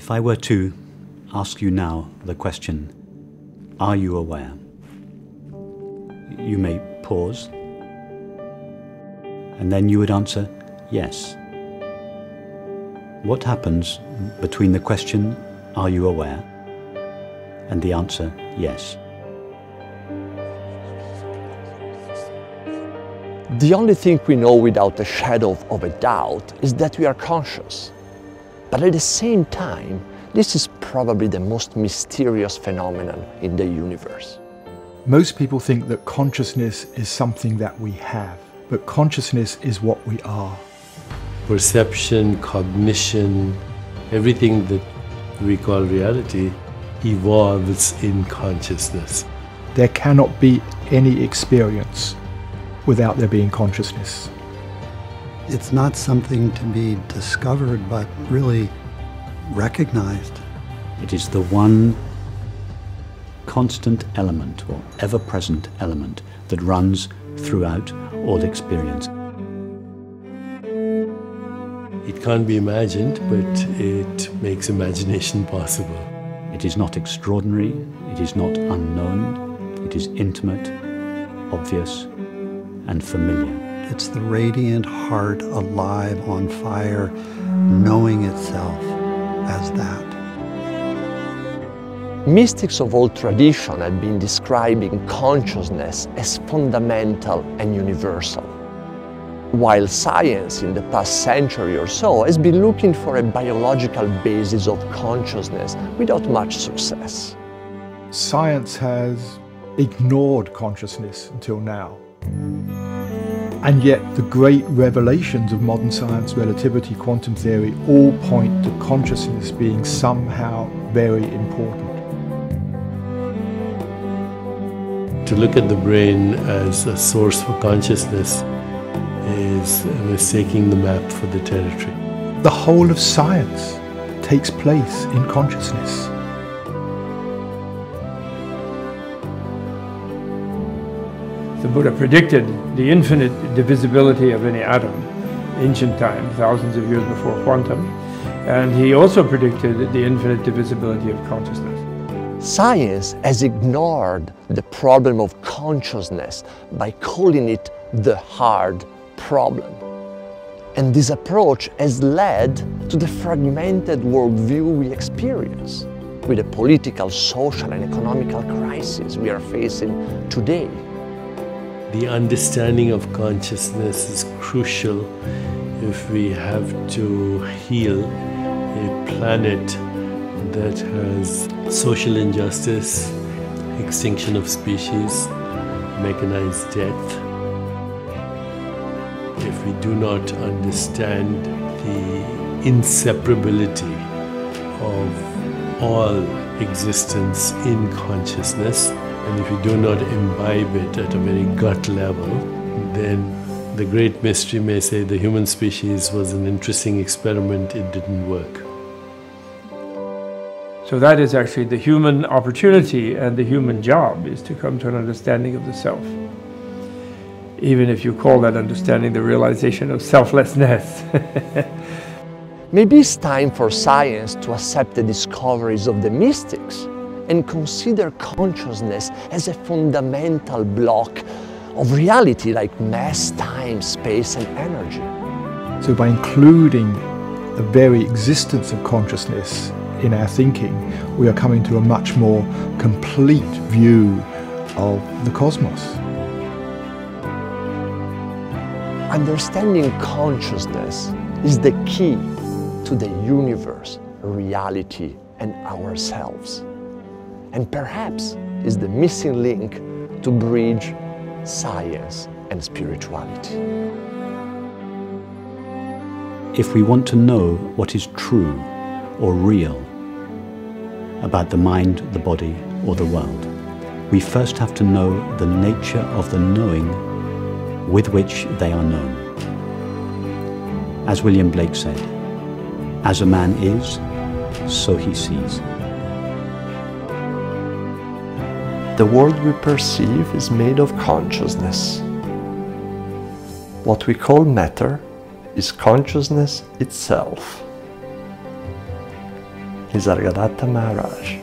If I were to ask you now the question, are you aware? You may pause, and then you would answer, yes. What happens between the question, are you aware, and the answer, yes? The only thing we know without a shadow of a doubt is that we are conscious. But at the same time, this is probably the most mysterious phenomenon in the universe. Most people think that consciousness is something that we have, but consciousness is what we are. Perception, cognition, everything that we call reality evolves in consciousness. There cannot be any experience without there being consciousness. It's not something to be discovered, but really recognized. It is the one constant element or ever-present element that runs throughout all experience. It can't be imagined, but it makes imagination possible. It is not extraordinary, it is not unknown, it is intimate, obvious, and familiar. It's the radiant heart alive on fire, knowing itself as that. Mystics of all tradition have been describing consciousness as fundamental and universal, while science in the past century or so has been looking for a biological basis of consciousness without much success. Science has ignored consciousness until now. And yet the great revelations of modern science, relativity, quantum theory, all point to consciousness being somehow very important. To look at the brain as a source for consciousness is mistaking the map for the territory. The whole of science takes place in consciousness. The Buddha predicted the infinite divisibility of any atom, ancient time, thousands of years before quantum, and he also predicted the infinite divisibility of consciousness. Science has ignored the problem of consciousness by calling it the hard problem. And this approach has led to the fragmented worldview we experience, with the political, social, and economical crisis we are facing today. The understanding of consciousness is crucial if we have to heal a planet that has social injustice, extinction of species, mechanized death. If we do not understand the inseparability of all existence in consciousness, and if we do not imbibe it at a very gut level, then the great mystery may say the human species was an interesting experiment, it didn't work. So that is actually the human opportunity, and the human job is to come to an understanding of the self. Even if you call that understanding the realization of selflessness. Maybe it's time for science to accept the discoveries of the mystics and consider consciousness as a fundamental block of reality like mass, time, space, and energy. So by including the very existence of consciousness in our thinking, we are coming to a much more complete view of the cosmos. Understanding consciousness is the key to the universe, reality, and ourselves. And perhaps is the missing link to bridge science and spirituality. If we want to know what is true or real about the mind, the body, or the world, we first have to know the nature of the knowing with which they are known. As William Blake said, as a man is, so he sees. The world we perceive is made of consciousness. What we call matter is consciousness itself. Nisargadatta Maharaj.